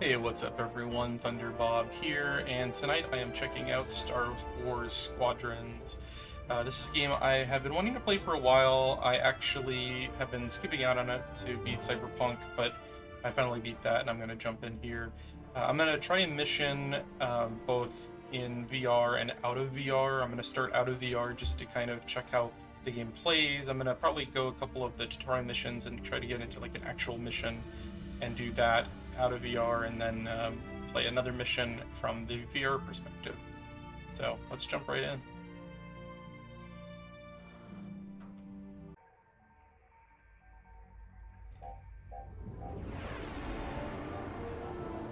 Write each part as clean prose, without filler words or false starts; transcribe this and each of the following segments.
Hey, what's up everyone? Thunderbob here, and tonight I am checking out Star Wars Squadrons. This is a game I have been wanting to play for a while. I actually have been skipping out on it to beat Cyberpunk, but I finally beat that and I'm going to jump in here. I'm going to try a mission both in VR and out of VR. I'm going to start out of VR just to kind of check how the game plays. I'm going to probably go a couple of the tutorial missions and try to get into like an actual mission and do that out of VR, and then play another mission from the VR perspective. So let's jump right in.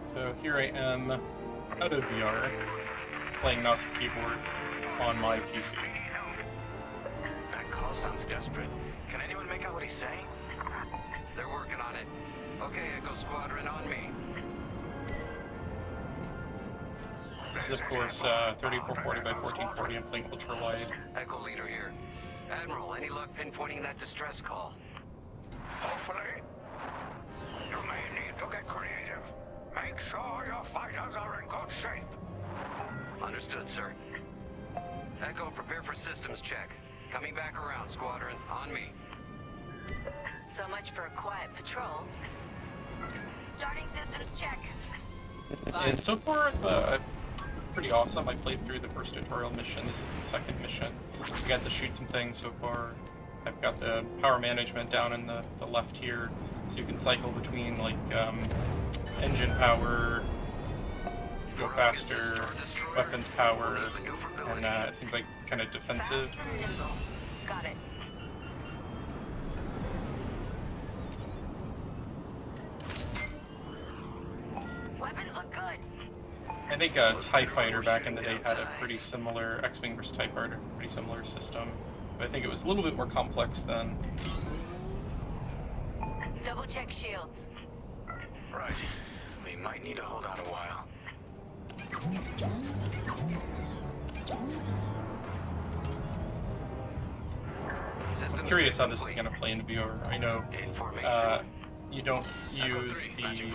So here I am out of VR, playing mouse and keyboard on my PC. That call sounds desperate. Can anyone make out what he's saying? They're working on it. Okay, Echo Squadron, on me. This is, of course, 3440x1440. I'm playing ultra-wide. Echo Leader here. Admiral, any luck pinpointing that distress call? Hopefully. You may need to get creative. Make sure your fighters are in good shape. Understood, sir. Echo, prepare for systems check. Coming back around, Squadron. On me. So much for a quiet patrol. Starting systems check. And so far, pretty awesome. I played through the first tutorial mission. This is the second mission. I got to shoot some things so far. I've got the power management down in the left here, so you can cycle between like engine power, go faster, weapons power, and it seems like kind of defensive. Fast and nimble. Got it. Weapons look good. I think TIE Fighter back in the day had a pretty similar, X-Wing vs. TIE Fighter, pretty similar system. But I think it was a little bit more complex then. Double check shields. Right. We might need to hold out a while. I'm curious how this is going to play in VR. I know you don't use the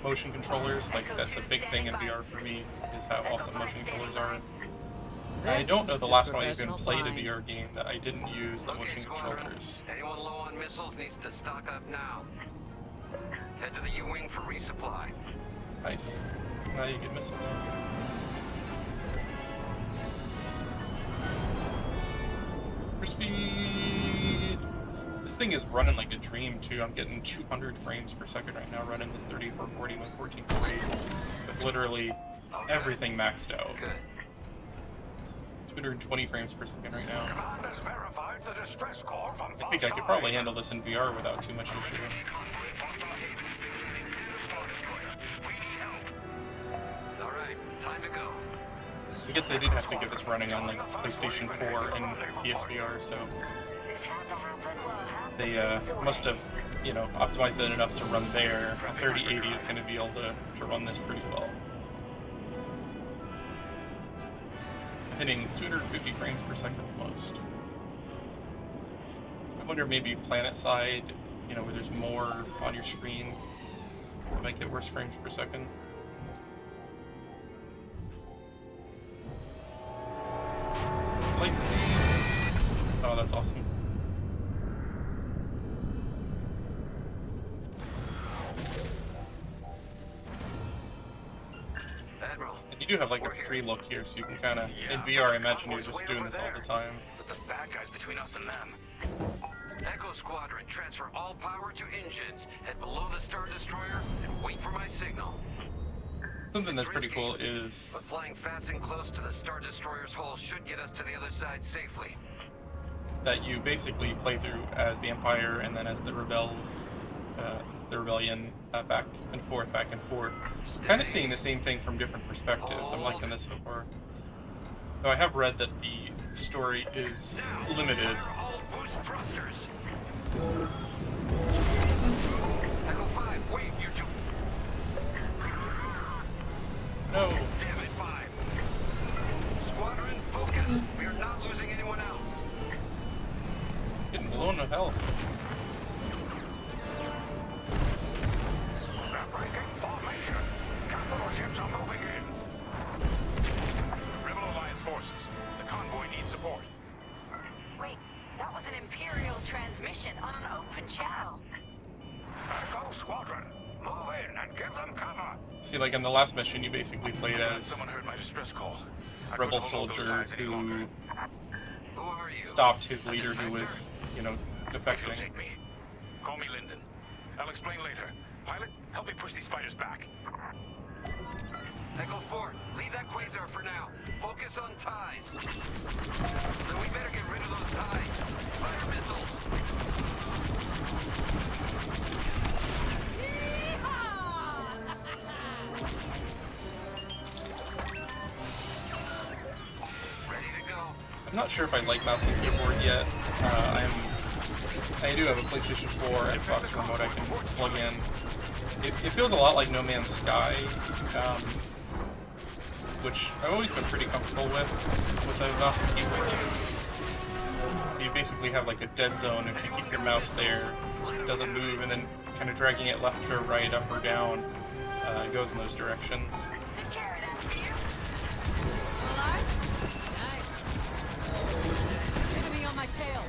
motion controllers, like that's a big thing in VR for me, is how awesome motion controllers are. I don't know the last time I even played a VR game that I didn't use the motion controllers. Anyone low on missiles needs to stock up now. Head to the U-Wing for resupply. Nice. Now you get missiles. For speed! This thing is running like a dream too. I'm getting 200 frames per second right now running this 3440 by 1440 with literally everything maxed out. Good. 220 frames per second right now. Command has verified the distress call from I think I could probably handle this in VR without too much issue. Alright, time to go. I guess they did have to get this running on like PlayStation 4 and PSVR, so This had to happen. they must have, you know, optimized it enough to run there. A 3080 is going to be able to run this pretty well. I'm hitting 250 frames per second almost. I wonder maybe planet side, you know, where there's more on your screen, it might get worse frames per second. Light speed. Oh, that's awesome. Admiral. And you do have like a free look here, so you can kind of, in VR, I imagine you're just doing this all the time. But the bad guys between us and them. Echo Squadron, transfer all power to engines. Head below the Star Destroyer and wait for my signal. Something that's pretty cool is But flying fast and close to the Star Destroyer's hull should get us to the other side safely. that you basically play through as the Empire and then as the Rebels, the Rebellion, back and forth. Kind of seeing the same thing from different perspectives. I'm liking this so far. Though I have read that the story is limited. Fire all boost thrusters. Echo 5, wait, you're too... No. Damn it, 5. Squadron, focus. We are not losing anyone else. Getting blown to hell. Breaking formation. See, like in the last mission, you basically played as Someone heard my distress call. I rebel couldn't hold those soldier ties any longer. who Who are you? stopped his leader who was, you know, If defecting. you'll take me. Call me Lyndon. I'll explain later. Pilot, help me push these fighters back. Echo 4, leave that quasar for now. Focus on ties. Then we better get rid of those ties. Fire missiles. Ready to go. I'm not sure if I like mouse and keyboard yet. I do have a PlayStation 4 Xbox remote I can plug in. It feels a lot like No Man's Sky, which I've always been pretty comfortable with a mouse and keyboard. So you basically have like a dead zone. If you keep your mouse there, it doesn't move, and then kind of dragging it left or right, up or down, it goes in those directions. Take care of that for you. Alive? Nice. Enemy on my tail.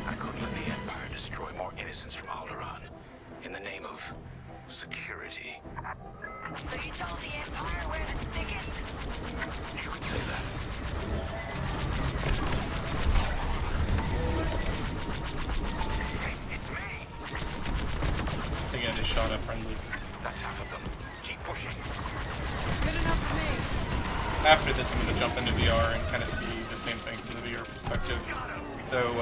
I couldn't let the Empire destroy more innocents from Alderaan in the name of security. So you told the Empire where to stick it? You could say that. Hey, it's me! I think I just shot a friendly. That's half of them. Keep pushing. Good enough for me. After this, I'm going to jump into VR and kind of see the same thing from the VR perspective. So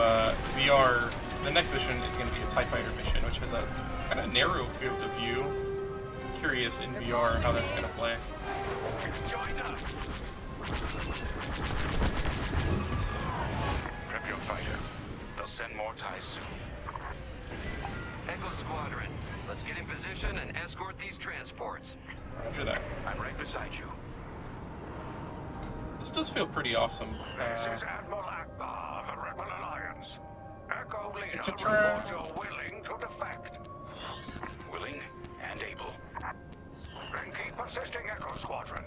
VR, the next mission is going to be a TIE Fighter mission, which has a kind of narrow field of view. Curious in VR how that's going to play. Join up! Prep your fighter. They'll send more ties soon. Echo Squadron, let's get in position and escort these transports. Roger that. I'm right beside you. This does feel pretty awesome. This is Admiral Akbar of the Rebel Alliance. Echo Leader It's a reports you're willing to defect. Willing and able. Then keep assisting Echo Squadron.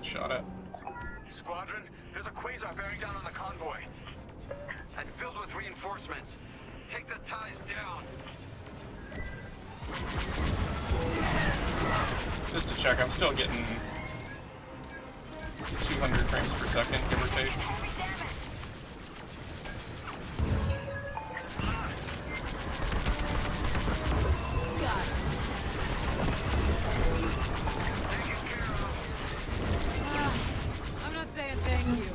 Shot it. Squadron, there's a quasar bearing down on the convoy. And filled with reinforcements. Take the ties down. Just to check, I'm still getting 200 frames per second, give or take. Heavy damage. Got it. Taken care of. I'm not saying thank you.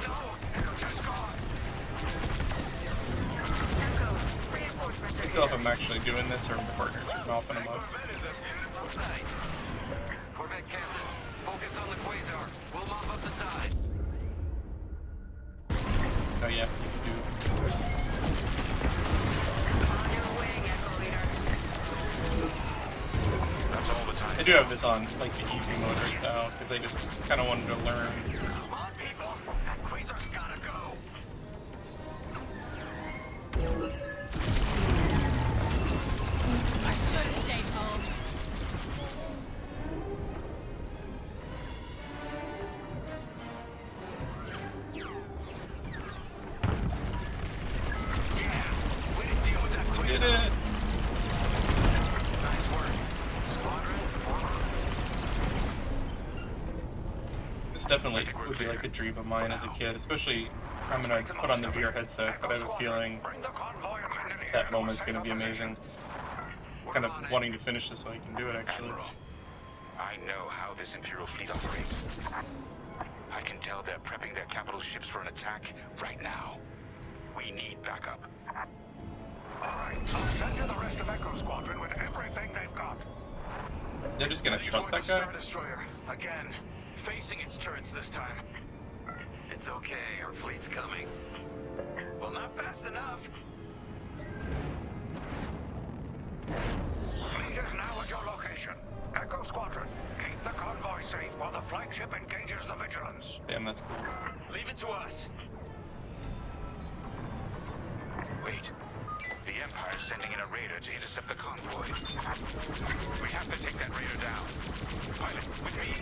No, Echo just gone. Echo, reinforcements I are can tell if here. I'm actually doing this or my partners are mopping them up. Corvette is a beautiful sight. Corvette Captain, focus on the quasar. We'll mop up the ties. Oh yeah, you can do. On your wing, Echo Leader. That's all the time. I do have this on like the easy mode right now because I just kind of wanted to learn. Come on, people. That quasar's gotta go. I should have stayed home. Yeah, way to deal with that Did quasar. it? Nice work. Squadron, form up. This definitely would be like a dream of mine as a kid, especially I'm gonna put on the VR headset, but I have a feeling Bring the convoy and Lyndon here that to moment's set gonna up be position. amazing. Kind of wanting to finish this so I can do it actually. Admiral, I know how this Imperial fleet operates. I can tell they're prepping their capital ships for an attack right now. We need backup. Alright, I'll send you the rest of Echo Squadron with everything they've got. They're just gonna trust that guy? Star Destroyer, again. Facing its turrets this time. It's okay, our fleet's coming. Well, not fast enough. Fleet is now at your location. Echo Squadron, keep the convoy safe while the flagship engages the Vigilance. Damn, that's cool. Leave it to us. Wait. The Empire's sending in a raider to intercept the convoy. We have to take that raider down. Pilot, with me.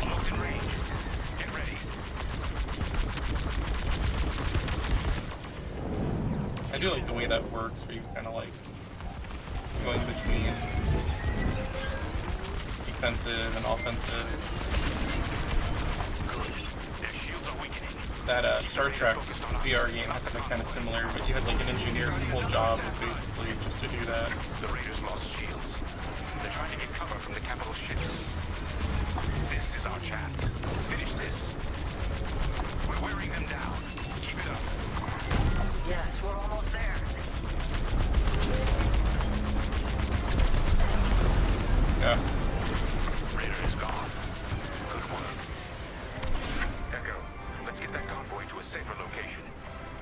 Almost in range. Get ready. I do like the way that works, where you kind of like going between defensive and offensive. Good. Their shields are weakening. That Star Trek VR game had something kind of similar, but you had like an engineer whose whole job was basically just to do that. The raiders lost shields. They're trying to get cover from the capital ships. This is our chance. Finish this. We're wearing them down. Keep it up. Yes, we're almost there. Yeah. Raider is gone. Good work. Echo, let's get that convoy to a safer location.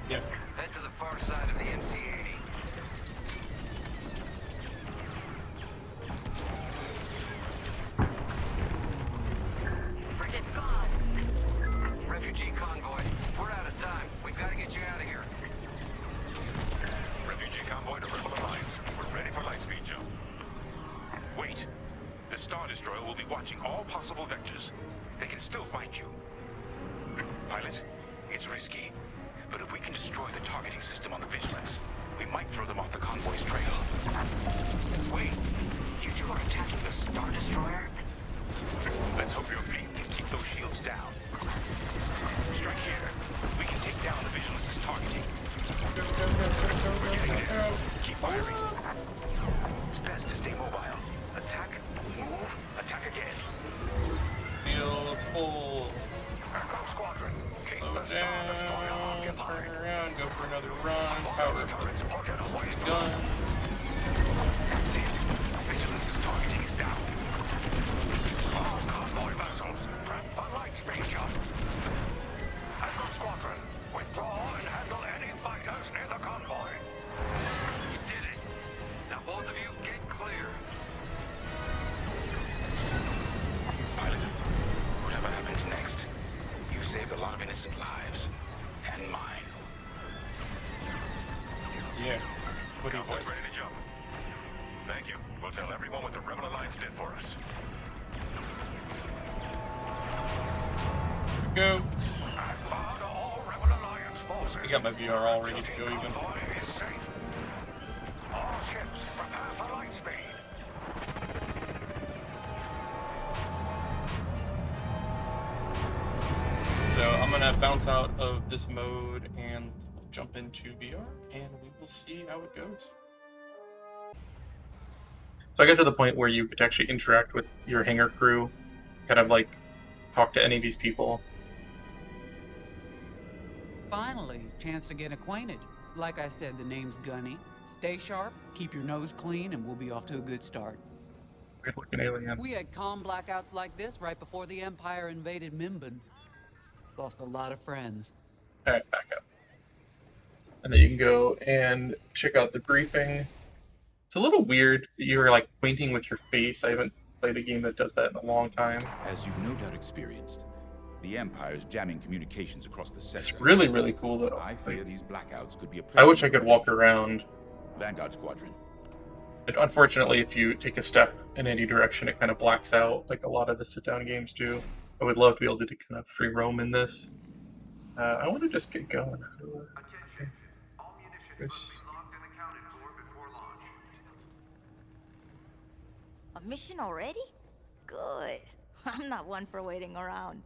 Yeah. Head to the far side of the NC-80. Frigate's gone. Refugee convoy, we're out of time. We've got to get you out of here. Refugee convoy to Rebel Alliance. We're ready for lightspeed jump. Wait. The Star Destroyer will be watching all possible vectors. They can still find you. Pilot, it's risky. But if we can destroy the targeting system on the Vigilance, we might throw them off the convoy's trail. Wait, you two are attacking the Star Destroyer? Let's hope your fleet can keep those shields down. Strike here. We can take down the Vigilance's targeting. We're getting there. Keep firing. It's best to stay mobile. Attack, move, attack again. Feels full. Echo Squadron, keep Slow the Star Destroyer down, occupied. turn around, go for another run, power up turrets pointed away the from gun. That's it. Vigilance's targeting is down. All convoy vessels, prep for lightspeed jump. Echo Squadron, withdraw and handle any fighters near the convoy. You did it. Now both of you get clear. Pilot, whatever happens next, you saved a lot of innocent lives. And mine. Yeah. What he said. Convoy's ready to jump. Thank you. We'll tell everyone what the Rebel Alliance did for us. Go. Bow to all Rebel Alliance forces. I got my VR all ready to go even. Convoy is safe. All ships prepare for lightspeed. So I'm gonna bounce out of this mode and jump into VR, and we will see how it goes. So I got to the point where you could actually interact with your hangar crew, kind of like talk to any of these people. Finally, chance to get acquainted. Like I said, the name's Gunny. Stay sharp, keep your nose clean, and we'll be off to a good start. Weird looking alien. We had calm blackouts like this right before the Empire invaded Mimban. Lost a lot of friends. Alright, back up. And then you can go and check out the briefing. It's a little weird that you're like pointing with your face. I haven't played a game that does that in a long time. As you've no doubt experienced, the Empire is jamming communications across the sector. It's really, really cool though. I fear Like, these blackouts could be a I wish I could walk around. Vanguard Squadron. But unfortunately, if you take a step in any direction, it kind of blacks out, like a lot of the sit-down games do. I would love to be able to kind of free roam in this. I want to just get going. There's- A mission already? Good. I'm not one for waiting around.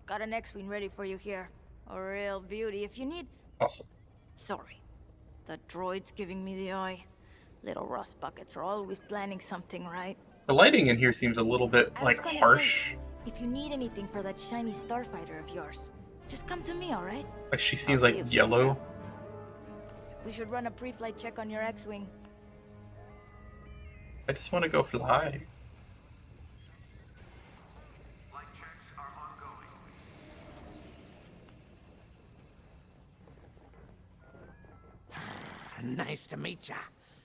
Got an X-Wing ready for you here. A real beauty if you need... Awesome. Sorry. The droid's giving me the eye. Little rust buckets are always planning something, right? The lighting in here seems a little bit I was like gonna harsh. say, if you need anything for that shiny starfighter of yours, just come to me, alright? Like she seems I'll see like you fixed yellow. up. We should run a pre-flight check on your X-Wing. I just want to go fly. Nice to meet ya.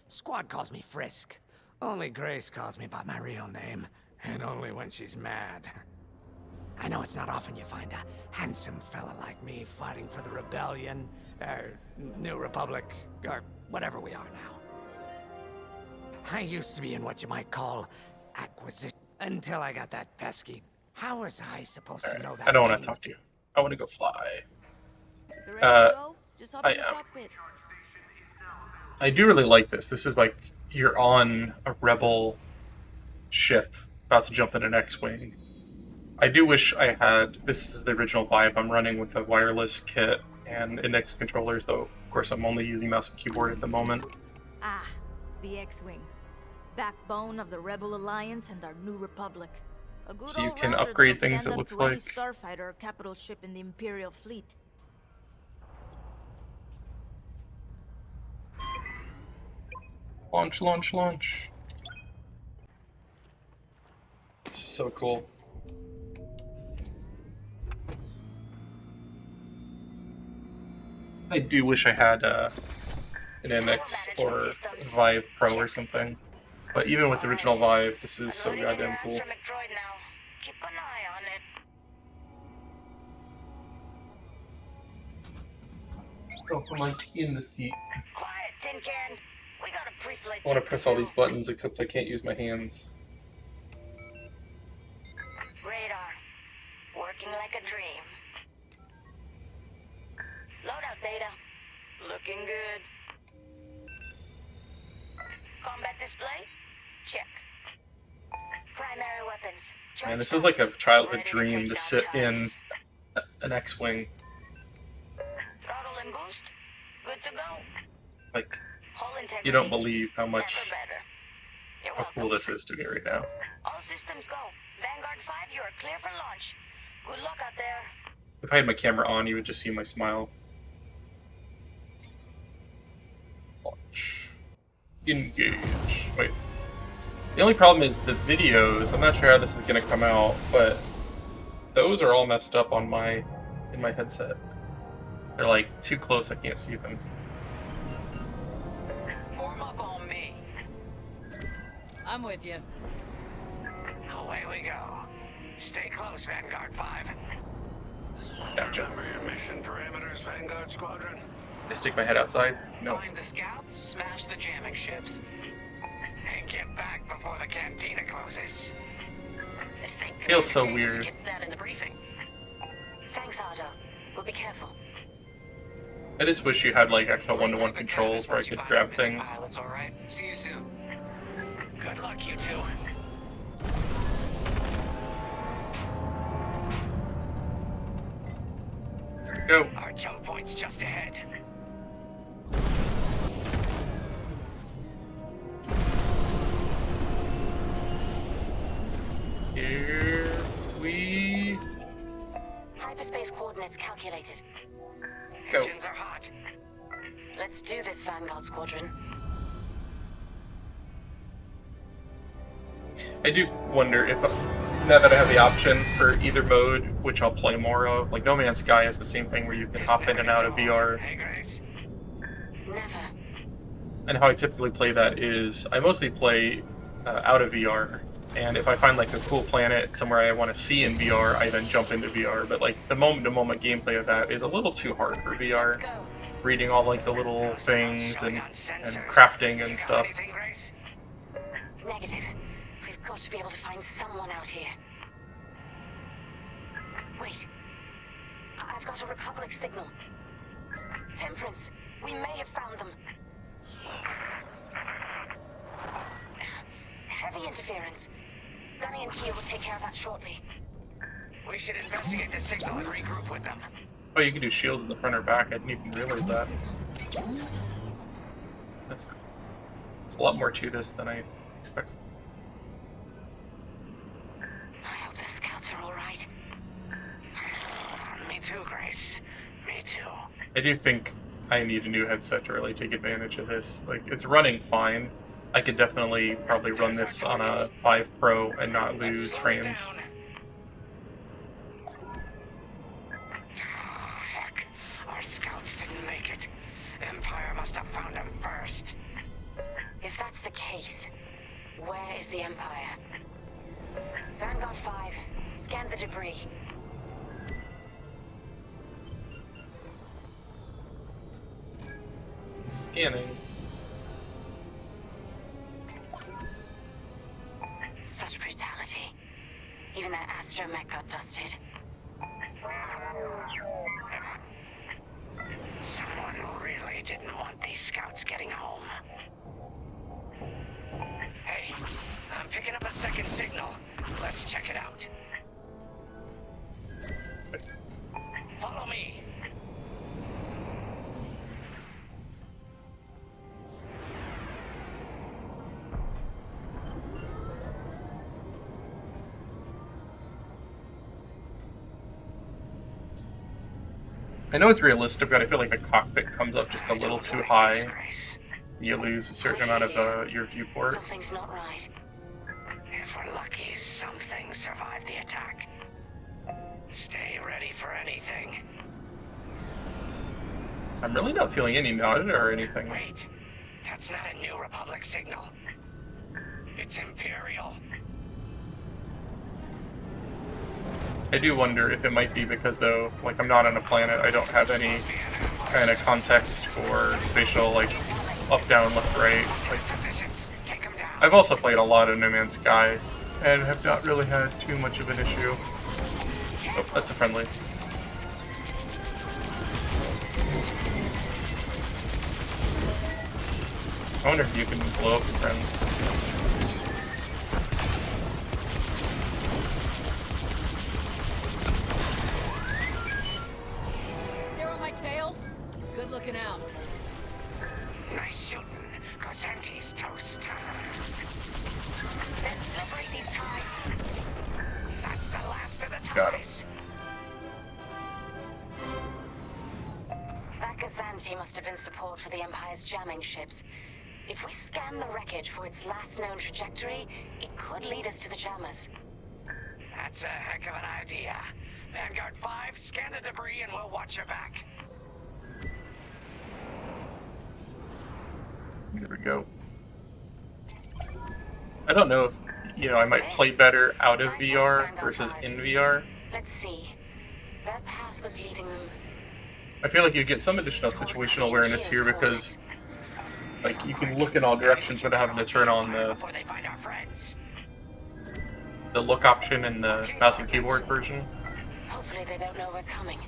Squad calls me Frisk. Only Grace calls me by my real name, and only when she's mad. I know it's not often you find a handsome fella like me fighting for the rebellion, or New Republic, or whatever we are now. I used to be in what you might call acquisition until I got that pesky. How was I supposed to know that? I don't want to talk to you. I want to go fly. You ready to go? Just hop I in the am. cockpit. I do really like this. This is like you're on a rebel ship about to jump in an X-wing. I do wish I had. This is the original vibe. I'm running with a wireless kit and index controllers, though. Of course, I'm only using mouse and keyboard at the moment. Ah, the X-wing, backbone of the Rebel Alliance and our New Republic. A good So you old can router upgrade that'll things, stand it up looks to any like. starfighter or capital ship in the Imperial fleet. Launch, launch, launch. This is so cool. I do wish I had an NX or Vive Pro or something. But even with the original Vive, this is so goddamn cool. Keep an eye on it. Go from like in the seat. Quiet, tin can. We got a pre-flight. I want to press all these buttons, except I can't use my hands. Radar. Working like a dream. Loadout data. Looking good. Combat display? Check. Primary weapons. Man, this is like a childhood dream to sit in an X-wing. Throttle and boost. Good to go. Like, Hull integrity. you don't believe how Never much, better. You're how welcome. cool this is to me right now. All systems go. Vanguard 5, you are clear for launch. Good luck out there. If I had my camera on, you would just see my smile. Launch. Engage. Wait. The only problem is the videos. I'm not sure how this is going to come out, but those are all messed up on in my headset. They're like too close, I can't see them. Form up on me. I'm with you. Away we go. Stay close, Vanguard 5. Gotcha. Remember your mission parameters, Vanguard Squadron? I stick my head outside? No. Find the scouts, smash the jamming ships, and get back before the cantina closes. Feels so weird. Skip that in the briefing. Thanks, Otto. We'll be careful. I just wish you had like actual one-to-one controls where I could grab things. Pilots, all right. See you soon. Good luck, you two. Go. Our jump point's just ahead. Here we Hyperspace coordinates calculated. go. Engines are hot. Let's do this, Vanguard Squadron. I do wonder if, now that I have the option for either mode, which I'll play more of, like No Man's Sky has the same thing where you can hop in and out of VR. Hey, Grace. Never. And how I typically play that is, I mostly play out of VR. And if I find like a cool planet somewhere I want to see in VR, I then jump into VR. But like the moment-to-moment gameplay of that is a little too hard for VR. Let's go. Reading all like the little Those things scouts and showing on sensors. crafting You and got stuff. anything, Grace? Negative. We've got to be able to find someone out here. Wait. I've got a Republic signal. Temperance. We may have found them. Heavy interference. Gunny and Kia will take care of that shortly. We should investigate the signal and regroup with them. Oh, you can do shield in the front or back. I didn't even realize that. That's cool. There's a lot more to this than I expected. I hope the scouts are all right. Me too, Grace. Me too. I do think I need a new headset to really take advantage of this. Like, it's running fine. I could definitely probably run this on a 5 Pro and not lose Slow frames. down. Heck, our scouts didn't make it. Empire must have found them first. If that's the case, where is the Empire? Vanguard 5, scan the debris. Scanning. Such brutality. Even that astromech got dusted. Someone really didn't want these scouts getting home. Hey, I'm picking up a second signal. Let's check it out. Follow me. I know it's realistic, but I feel like the cockpit comes up just a little too high. You lose a certain amount of your viewport. Something's not right. If we're lucky, something survived the attack. Stay ready for anything. I'm really not feeling any nausea or anything. Wait, that's not a New Republic signal. It's Imperial. I do wonder if it might be because, though, like, I'm not on a planet, I don't have any kind of context for spatial, like, up, down, left, right. Like, I've also played a lot of No Man's Sky and have not really had too much of an issue. Oh, that's a friendly. I wonder if you can blow up your friends. They're on my tail. Good looking out. Nice shooting. Cosante's toast. Let's liberate these ties. That's the last of the Got him. ties. That Gazanti must have been support for the Empire's jamming ships. If we scan the wreckage for its last known trajectory, it could lead us to the jammers. That's a heck of an idea. Vanguard 5, scan the debris and we'll watch your back. Here we go. I don't know if, you know, I might play better out of VR versus in VR. Let's see. That path was leading them. I feel like you get some additional situational awareness here because, like, you can look in all directions without having to turn on Before they find our friends. the look option in the mouse and keyboard version. Hopefully they don't know we're coming.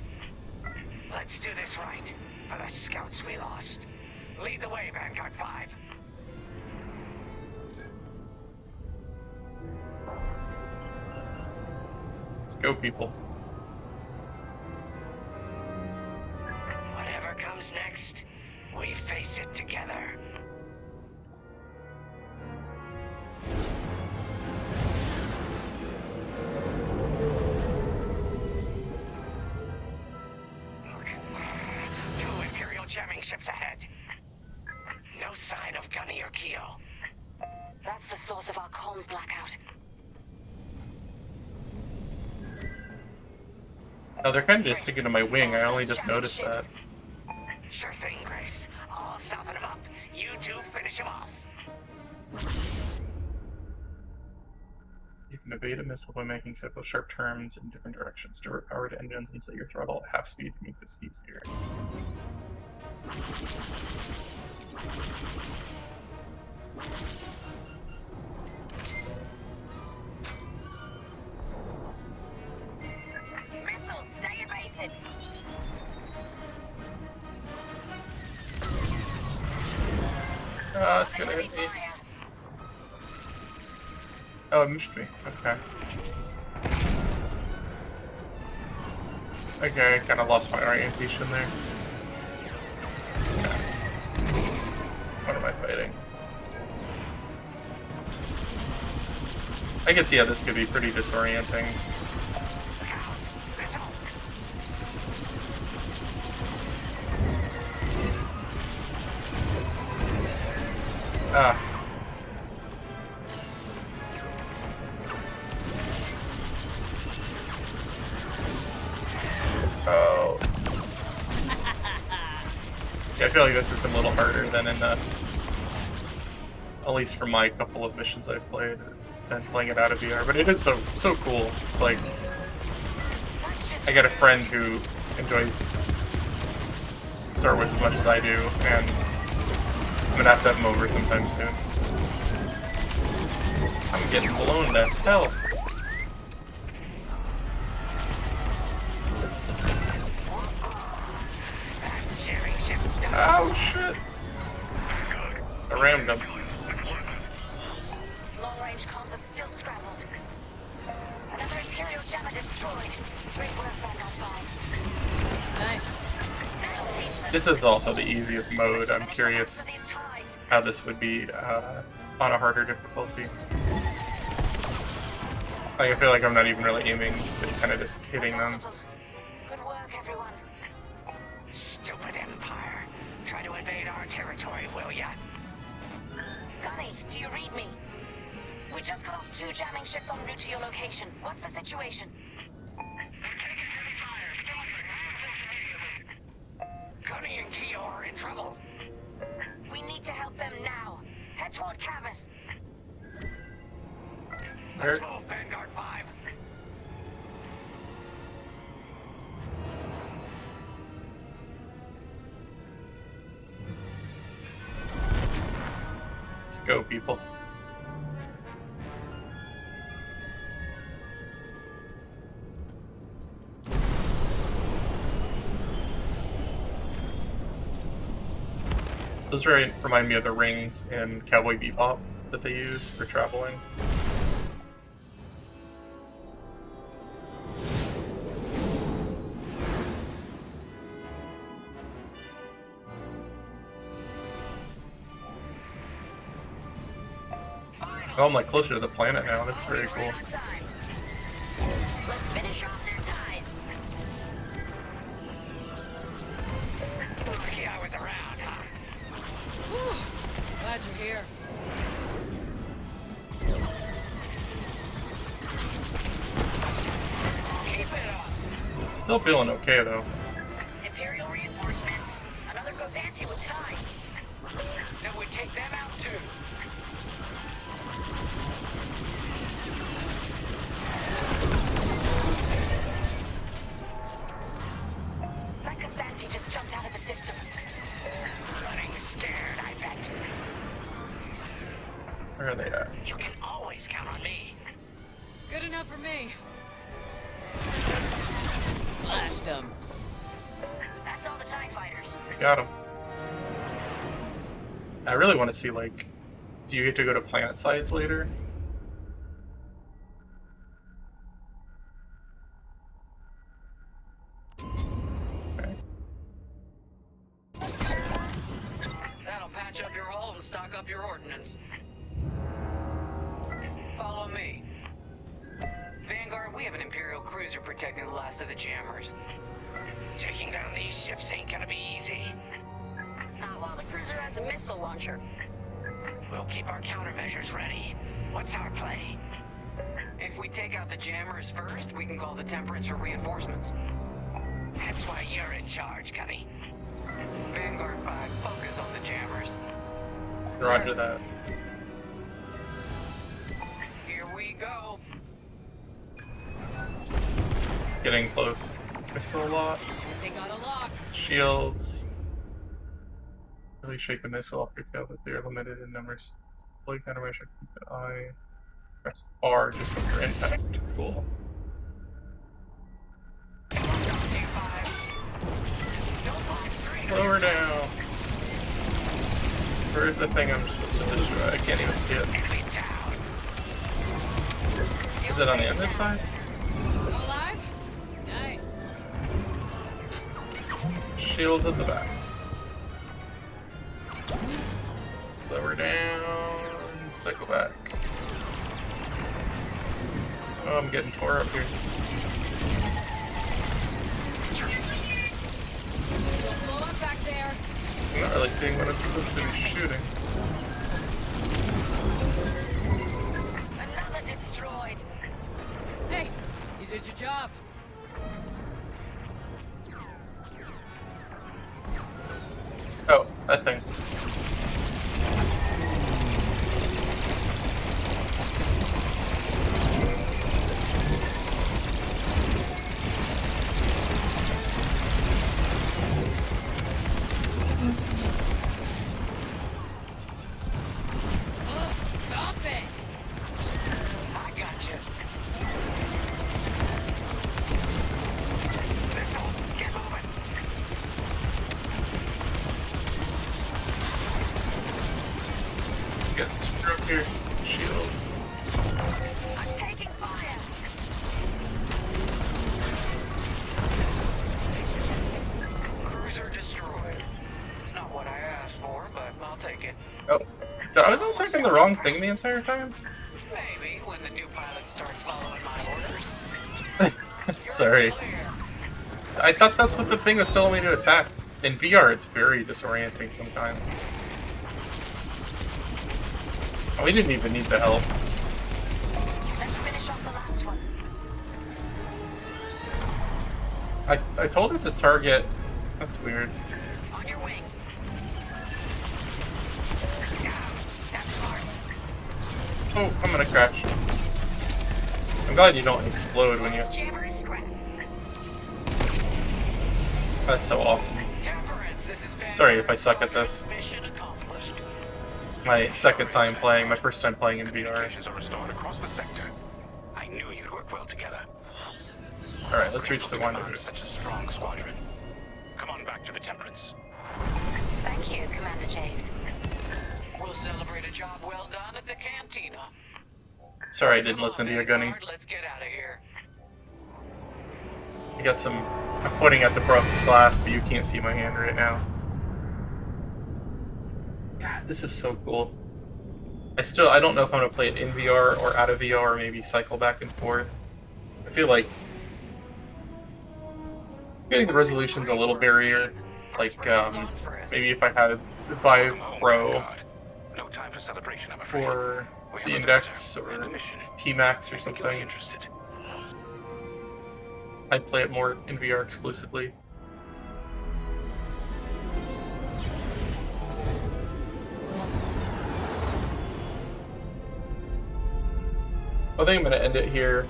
Let's do this right. For the scouts we lost. Lead the way, Vanguard 5. Let's go, people. Whatever comes next, we face it together. Look. 2 Imperial jamming ships ahead. No sign of Gunny or Keo. That's the source of our comms blackout. Oh, they're kind of just sticking to my wing. I only just noticed that. Sure thing, Grace. I'll soften him up. You two finish him off. You can evade a missile by making several sharp turns in different directions. Divert power to engines and set your throttle at half speed to make this easier. Missiles, stay evasive. It's gonna hit me. Oh, it missed me. Okay. Okay, I kind of lost my orientation there. Okay. What am I fighting? I can see how this could be pretty disorienting. Ah. Oh. Yeah, I feel like this is a little harder than in the... At least for my couple of missions I've played, than playing it out of VR. But it is so cool. It's like... I got a friend who enjoys Star Wars as much as I do, and I'm gonna have to have him over sometime soon. I'm getting blown to hell. Oh shit! I rammed him. Long-range comms are still scrambled. Another Imperial jammer destroyed. Great work, Vanguard 5. Nice. This is also the easiest mode. I'm curious how this would be on a harder difficulty. Like, I feel like I'm not even really aiming, but kind of just hitting them. Good work, everyone. Stupid Empire. Try to invade our territory, will ya? Gunny, do you read me? We just got off 2 jamming ships en route to your location. What's the situation? Gunny and Keo are in trouble. We need to help them now. Head toward Cavis. Let's move, Vanguard 5. Let's go, people. Those remind me of the rings in Cowboy Bebop that they use for traveling. Oh, I'm like closer to the planet now. That's very cool. Let's finish off their ties. Lucky I was around, huh? Whew. Glad you're here. Keep it up. Still feeling okay though. Imperial reinforcements. Another Gozanti with ties. Then we take them out too. That Gozanti just jumped out of the system. Running scared, I bet. Where are they at? You can always count on me. Good enough for me. Splashed them. That's all the TIE fighters. Got them. I really want to see, like, do you get to go to planet sites later? Okay. That'll patch up your hull and stock up your ordnance. Follow me. Vanguard, we have an Imperial cruiser protecting the last of the jammers. Taking down these ships ain't gonna be easy. Not while the cruiser has a missile launcher. We'll keep our countermeasures ready. What's our play? If we take out the jammers first, we can call the Temperance for reinforcements. That's why you're in charge, Gunny. Vanguard 5, focus on the jammers. Roger that. Here we go. It's getting close. Missile lock. They got a lock. Shields. Really shake the missile off your tail, but they are limited in numbers. Deploy countermeasure. Keep an eye. Press R just before impact. Cool. Slow her down. Where's the thing I'm supposed to destroy? I can't even see it. Is it on the other side? Alive? Nice. Shields at the back. Slow her down. Cycle back. Oh, I'm getting tore up here. Blow up back there. I'm not really seeing what I'm supposed to be shooting. Another destroyed. Hey, you did your job. Oh, that thing. getting screwed here. Shields. I'm taking fire. Cruiser destroyed. Not what I asked for, but I'll take it. Oh, I was taking the wrong thing the entire time? Maybe when the new pilot starts following my orders. Sorry. I thought that's what the thing was telling me to attack. In VR, it's very disorienting sometimes. Oh, we didn't even need the help. Let's finish off the last one. I told it to target. That's weird. On your wing. That's smart. Oh, I'm gonna crash. I'm glad you don't explode when you... This jammer is scrapped. That's so awesome. Temperance, this is Sorry if I suck at this. mission accomplished. My second time playing, my first time playing in VR. Communications are restored across the sector. I knew you'd work well together. Alright, let's reach the Come rendezvous. on, such a strong squadron. Come on back to the Temperance. Thank you, Commander Javes. We'll celebrate a job well done at the cantina. Sorry I didn't listen to your gunning. Let's get out of here. You got some... I'm pointing at the broken glass, but you can't see my hand right now. God, this is so cool. I don't know if I'm gonna play it in VR or out of VR, or maybe cycle back and forth. I feel like getting the resolution's a little barrier. Like, maybe if I had the Vive Pro No time for celebration, I'm afraid. or We the have a Index visitor or in the mission. P-Max or Think you'll be something, interested. I'd play it more in VR exclusively. I think I'm going to end it here.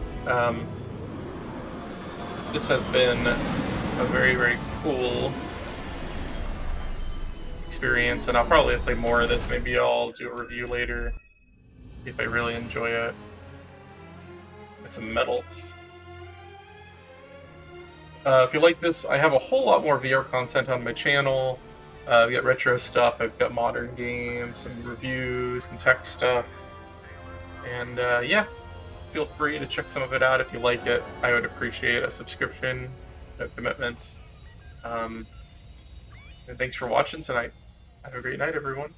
This has been a very, very cool experience, and I'll probably play more of this. Maybe I'll do a review later if I really enjoy it. Get some medals. If you like this, I have a whole lot more VR content on my channel. I've got retro stuff, I've got modern games, some reviews, some tech stuff. And yeah, feel free to check some of it out if you like it. I would appreciate a subscription, no commitments. And thanks for watching tonight. Have a great night, everyone.